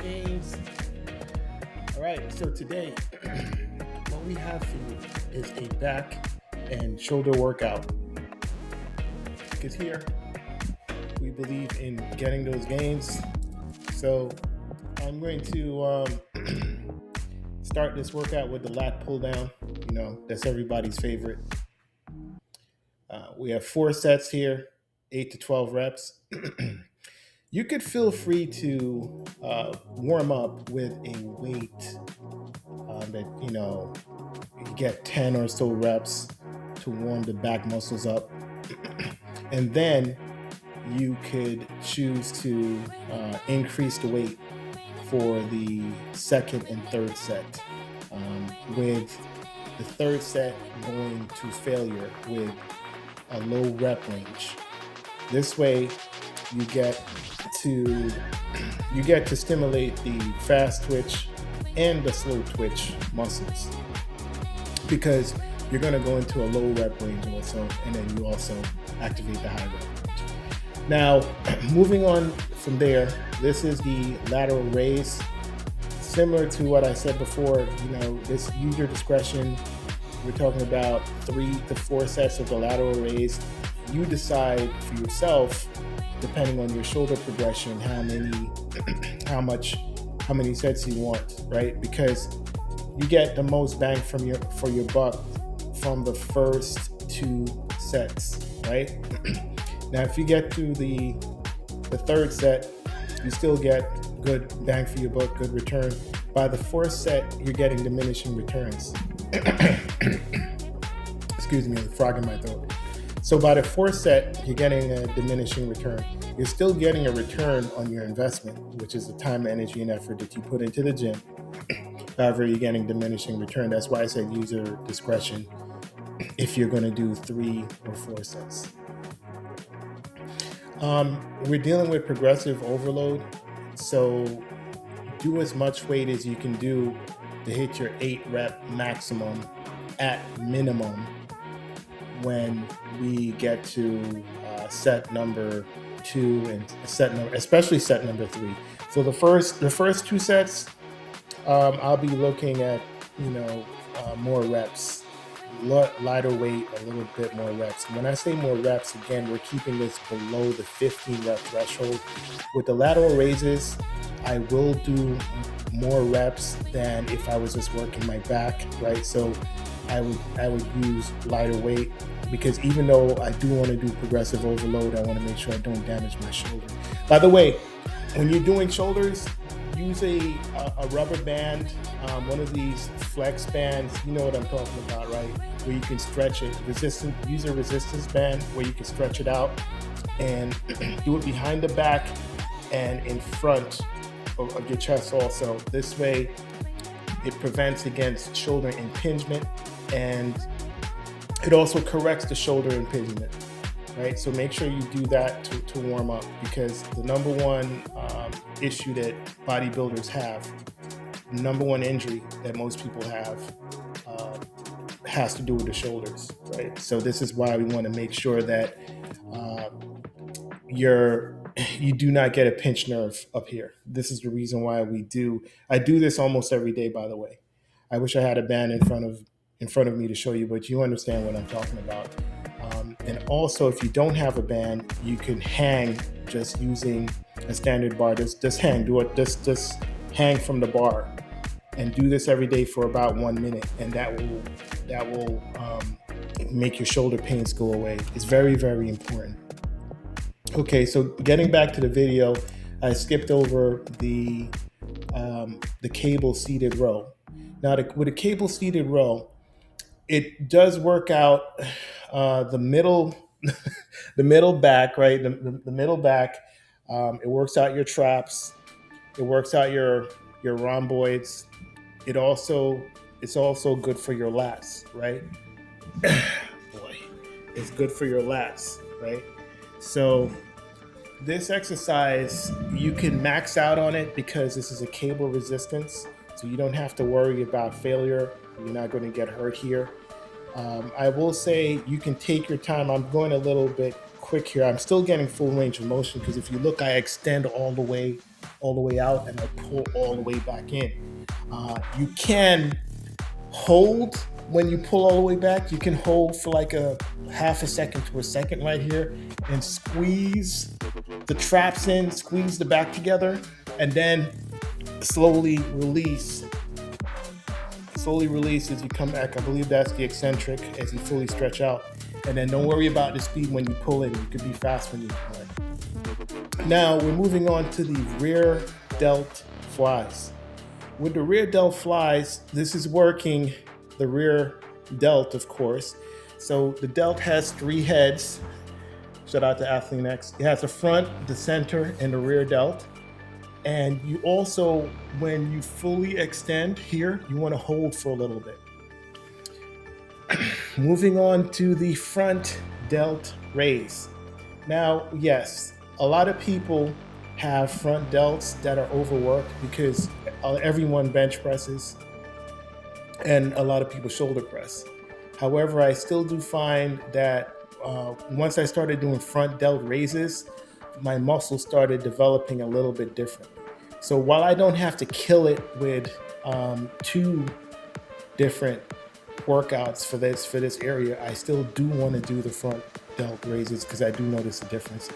gains. All right, so today, what we have for you is a back and shoulder workout. Because here, we believe in getting those gains. So I'm going to start this workout with the lat pull down. You know, that's everybody's favorite. We have 4 sets here, 8 to 12 reps. You could feel free to warm up with a weight that, you get 10 or so reps to warm the back muscles up. And then you could choose to increase the weight for the second and third set, with the third set going to failure with a low rep range. This way, you get to stimulate the fast twitch and the slow twitch muscles, because you're going to go into a low rep range also, and then you also activate the high rep range. Now, moving on from there, this is the lateral raise. Similar to what I said before, this use your discretion. We're talking about 3 to 4 sets of the lateral raise. You decide for yourself, depending on your shoulder progression, how many sets you want, right? Because you get the most bang for your buck from the first 2 sets, right? Now, if you get to the third set, you still get good bang for your buck, good return. By the 4th set, you're getting diminishing returns. Excuse me, the frog in my throat. So by the 4th set, you're getting a diminishing return. You're still getting a return on your investment, which is the time, energy, and effort that you put into the gym. However, you're getting diminishing return. That's why I said user discretion if you're going to do 3 or 4 sets. We're dealing with progressive overload, so do as much weight as you can do to hit your 8 rep maximum at minimum when we get to set number 2 and especially set number 3. So the first 2 sets, I'll be looking at more reps, lighter weight, a little bit more reps. When I say more reps, again, we're keeping this below the 15 rep threshold. With the lateral raises, I will do more reps than if I was just working my back, right? So I would use lighter weight, because even though I do want to do progressive overload, I want to make sure I don't damage my shoulder. By the way, when you're doing shoulders, use a rubber band, one of these flex bands. You know what I'm talking about, right? Where you can stretch it. Use a resistance band where you can stretch it out, and do it behind the back and in front of your chest also. This way, it prevents against shoulder impingement, and it also corrects the shoulder impingement, right? So make sure you do that to warm up, because the number one issue that bodybuilders have, number one injury that most people have, has to do with the shoulders, right? So this is why we want to make sure that you do not get a pinched nerve up here. This is the reason why I do this almost every day, by the way. I wish I had a band in front of me to show you, but you understand what I'm talking about. And also, if you don't have a band, you can hang just using a standard bar. Just hang. Just hang from the bar, and do this every day for about 1 minute, and that will make your shoulder pains go away. It's very, very important. Okay, so getting back to the video, I skipped over the cable seated row. Now, with a cable seated row, it does work out the middle, the middle back, right? The middle back. It works out your traps. It works out your rhomboids. It's also good for your lats, right? Boy, it's good for your lats, right? So this exercise, you can max out on it because this is a cable resistance. So you don't have to worry about failure. You're not going to get hurt here. I will say you can take your time. I'm going a little bit quick here. I'm still getting full range of motion because if you look, I extend all the way all the way out and I pull all the way back in. You can hold when you pull all the way back. You can hold for like a half a second to a second right here and squeeze the traps in, squeeze the back together, and then slowly release. Slowly release as you come back. I believe that's the eccentric as you fully stretch out. And then don't worry about the speed when you pull in. You could be fast when you pull in. Now we're moving on to the rear delt flies. With the rear delt flies, this is working the rear delt, of course. So the delt has 3 heads. Shout out to Athlean-X. It has the front, the center, and the rear delt. And you also, when you fully extend here, you want to hold for a little bit. Moving on to the front delt raise. Now, yes, a lot of people have front delts that are overworked because everyone bench presses and a lot of people shoulder press. However, I still do find that once I started doing front delt raises, my muscles started developing a little bit differently. So while I don't have to kill it with 2 different workouts for this area, I still do want to do the front delt raises because I do notice a difference.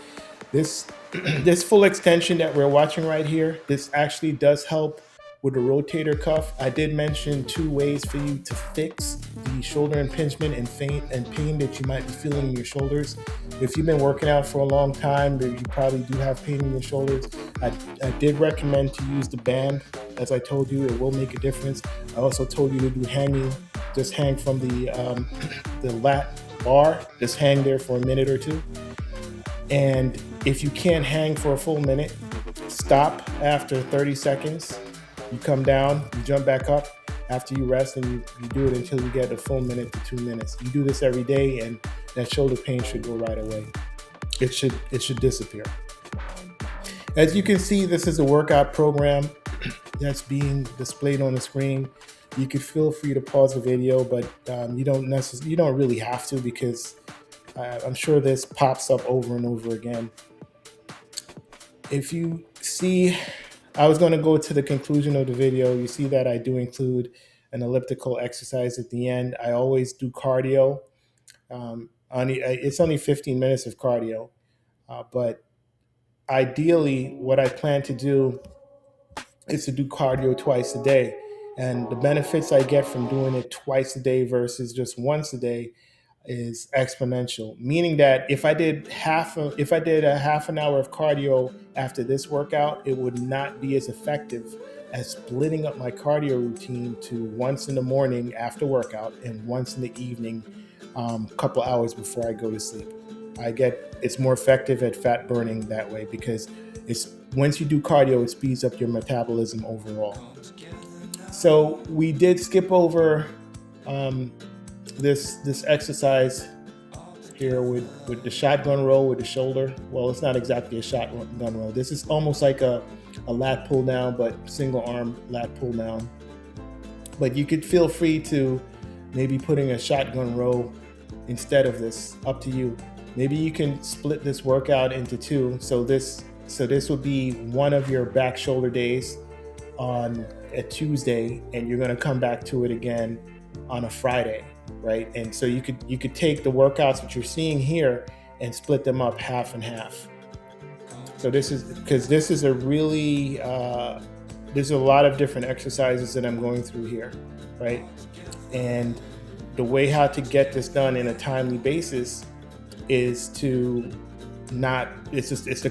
This this full extension that we're watching right here, this actually does help with the rotator cuff. I did mention 2 ways for you to fix the shoulder impingement and pain that you might be feeling in your shoulders. If you've been working out for a long time, you probably do have pain in your shoulders. I did recommend to use the band. As I told you, it will make a difference. I also told you to do hanging. Just hang from the lat bar. Just hang there for a minute or 2. And if you can't hang for a full minute, stop after 30 seconds. You come down, you jump back up after you rest, and you do it until you get a full minute to 2 minutes. You do this every day, and that shoulder pain should go right away. It should disappear. As you can see, this is a workout program that's being displayed on the screen. You could feel free to pause the video, but you don't really have to, because I'm sure this pops up over and over again. If you see, I was going to go to the conclusion of the video. You see that I do include an elliptical exercise at the end. I always do cardio. It's only 15 minutes of cardio, but ideally what I plan to do is to do cardio twice a day. And the benefits I get from doing it twice a day versus just once a day is exponential. Meaning that if I did a half an hour of cardio after this workout, it would not be as effective as splitting up my cardio routine to once in the morning after workout and once in the evening, a couple hours before I go to sleep. It's more effective at fat burning that way, because once you do cardio, it speeds up your metabolism overall. So we did skip over this exercise here with the shotgun row with the shoulder. Well, it's not exactly a shotgun row. This is almost like a lat pull down, but single arm lat pull down. But you could feel free to maybe putting a shotgun row instead of this, up to you. Maybe you can split this workout into 2. So this would be one of your back shoulder days on a Tuesday, and you're going to come back to it again on a Friday, right? And so you could take the workouts that you're seeing here and split them up half and half. So this is a really there's a lot of different exercises that I'm going through here, right? And the way how to get this done in a timely basis is to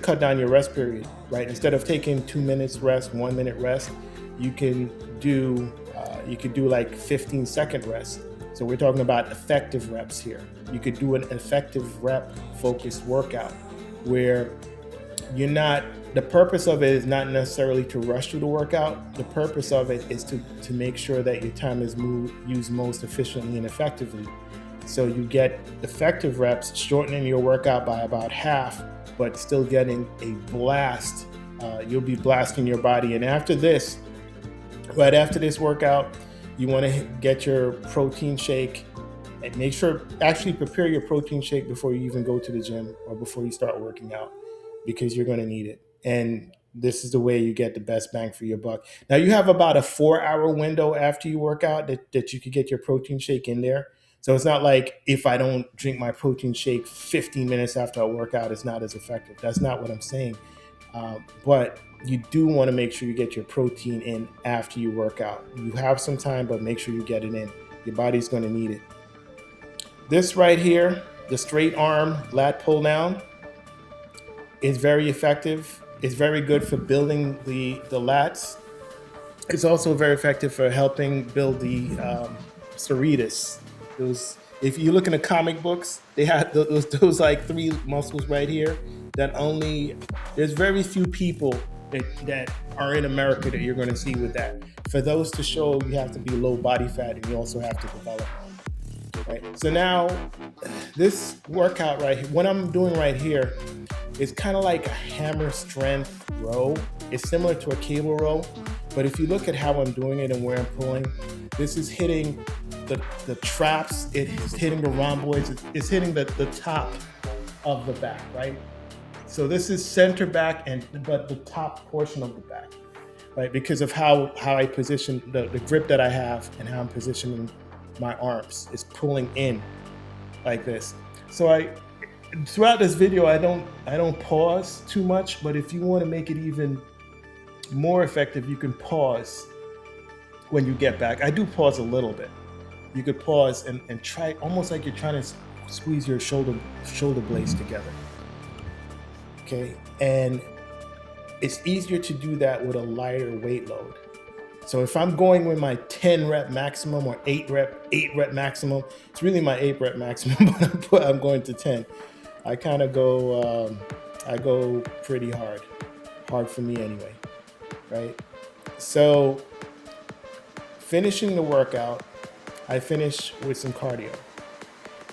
cut down your rest period, right? Instead of taking 2 minutes rest, 1 minute rest, you can do like 15-second rest. So we're talking about effective reps here. You could do an effective rep focused workout where the purpose of it is not necessarily to rush through the workout. The purpose of it is to make sure that your time is used most efficiently and effectively. So you get effective reps, shortening your workout by about half, but still getting a blast. You'll be blasting your body. And right after this workout, you want to get your protein shake, and make sure, actually prepare your protein shake before you even go to the gym or before you start working out, because you're going to need it. And this is the way you get the best bang for your buck. Now you have about a 4 hour window after you work out that you could get your protein shake in there. So it's not like if I don't drink my protein shake 15 minutes after I work out, it's not as effective. That's not what I'm saying. But you do want to make sure you get your protein in after you work out. You have some time, but make sure you get it in. Your body's going to need it. This right here, the straight arm lat pull down, is very effective. It's very good for building the lats. It's also very effective for helping build the serratus. Those, if you look in the comic books, they have those like three muscles right here that only, there's very few people that are in America that you're going to see with that. For those to show, you have to be low body fat, and you also have to develop. Right. So now, this workout right here, what I'm doing right here, is kind of like a hammer strength row. It's similar to a cable row, but if you look at how I'm doing it and where I'm pulling, this is hitting the traps, it's hitting the rhomboids, it's hitting the top of the back, right? So this is center back, but the top portion of the back, right? Because of how I position the grip that I have and how I'm positioning my arms is pulling in like this. So throughout this video, I don't pause too much, but if you want to make it even more effective, you can pause when you get back. I do pause a little bit. You could pause and try, almost like you're trying to squeeze your shoulder blades together. Okay, and it's easier to do that with a lighter weight load. So if I'm going with my 10 rep maximum or 8 rep maximum, it's really my 8 rep maximum, but I'm going to 10. I kind of go, I go pretty hard for me anyway, right? So finishing the workout, I finish with some cardio.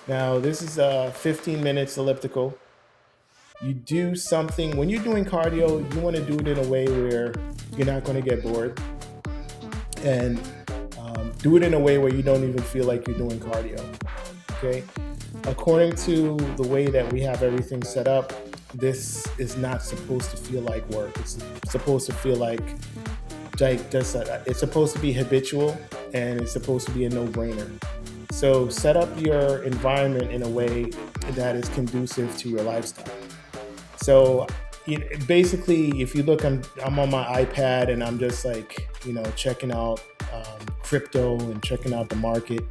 Now this is 15 minutes elliptical. You do something, when you're doing cardio, you want to do it in a way where you're not going to get bored, and do it in a way where you don't even feel like you're doing cardio, okay? According to the way that we have everything set up, this is not supposed to feel like work. It's supposed to feel like it's supposed to be habitual, and it's supposed to be a no-brainer. So set up your environment in a way that is conducive to your lifestyle. So basically, if you look, I'm on my iPad and I'm just like, checking out crypto and checking out the market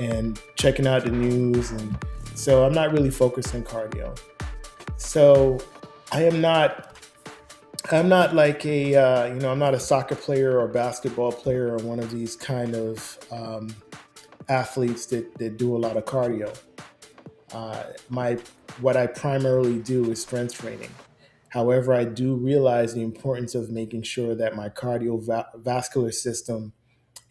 and checking out the news. And so I'm not really focused on cardio. So I'm not like I'm not a soccer player or basketball player or one of these kind of athletes that do a lot of cardio. What I primarily do is strength training. However, I do realize the importance of making sure that my cardiovascular system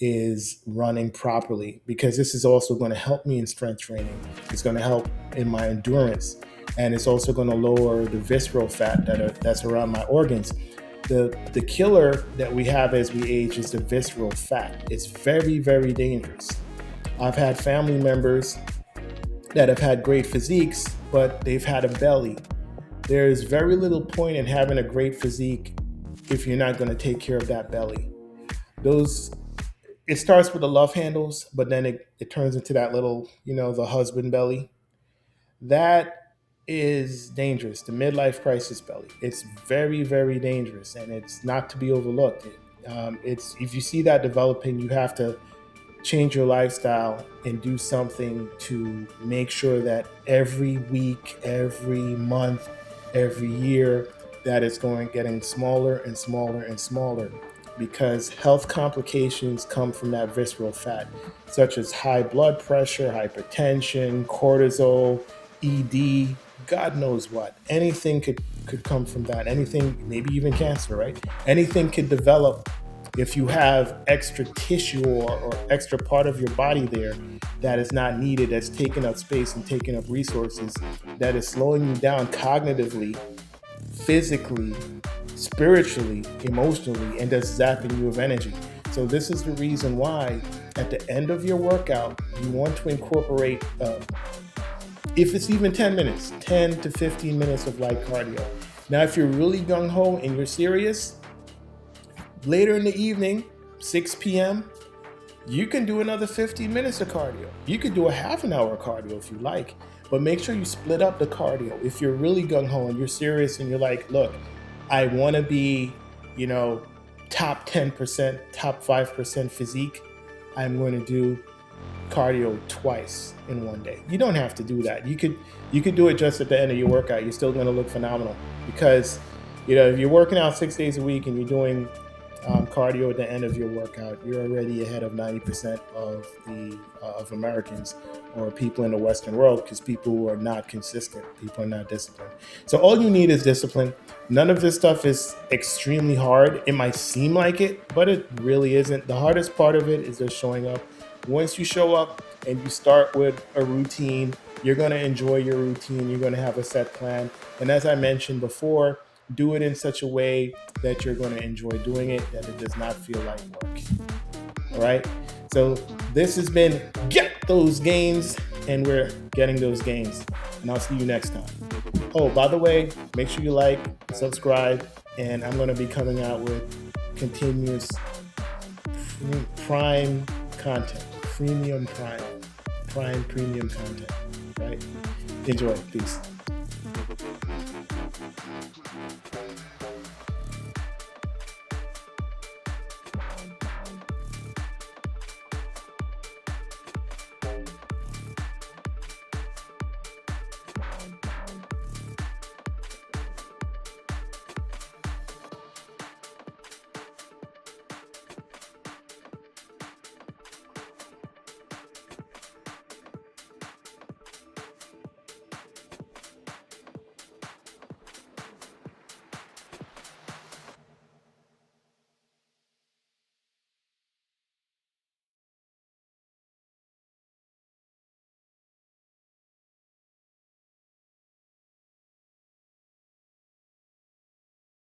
is running properly, because this is also going to help me in strength training. It's going to help in my endurance, and it's also going to lower the visceral fat that's around my organs. The killer that we have as we age is the visceral fat. It's very, very dangerous. I've had family members that have had great physiques, but they've had a belly. There's very little point in having a great physique if you're not going to take care of that belly. It starts with the love handles, but then it turns into that little, the husband belly. That is dangerous. The midlife crisis belly. It's very, very dangerous, and it's not to be overlooked. If you see that developing, you have to change your lifestyle and do something to make sure that every week, every month, every year, that it's getting smaller and smaller and smaller, because health complications come from that visceral fat, such as high blood pressure, hypertension, cortisol, ED, God knows what. Anything could come from that. Anything, maybe even cancer, right? Anything could develop if you have extra tissue or extra part of your body there that is not needed, that's taking up space and taking up resources, that is slowing you down cognitively, physically, spiritually, emotionally, and just zapping you of energy. So this is the reason why at the end of your workout, you want to incorporate, if it's even 10 minutes, 10 to 15 minutes of light cardio. Now, if you're really gung-ho and you're serious, later in the evening, 6 p.m., you can do another 15 minutes of cardio. You could do a half an hour of cardio if you like, but make sure you split up the cardio. If you're really gung-ho and you're serious and you're like, look, I want to be, top 10%, top 5% physique, I'm going to do cardio twice in one day. You don't have to do that. You could do it just at the end of your workout. You're still going to look phenomenal because, if you're working out 6 days a week and you're doing cardio at the end of your workout, you're already ahead of 90% of Americans or people in the Western world, because people who are not consistent, people are not disciplined. So all you need is discipline. None of this stuff is extremely hard. It might seem like it, but it really isn't. The hardest part of it is just showing up. Once you show up and you start with a routine, you're going to enjoy your routine. You're going to have a set plan. And as I mentioned before, do it in such a way that you're going to enjoy doing it, that it does not feel like work. All right. So this has been Get Those Gains, and we're getting those gains. And I'll see you next time. Oh, by the way, make sure you like, subscribe, and I'm going to be coming out with continuous prime content, premium content, right? Enjoy. Peace.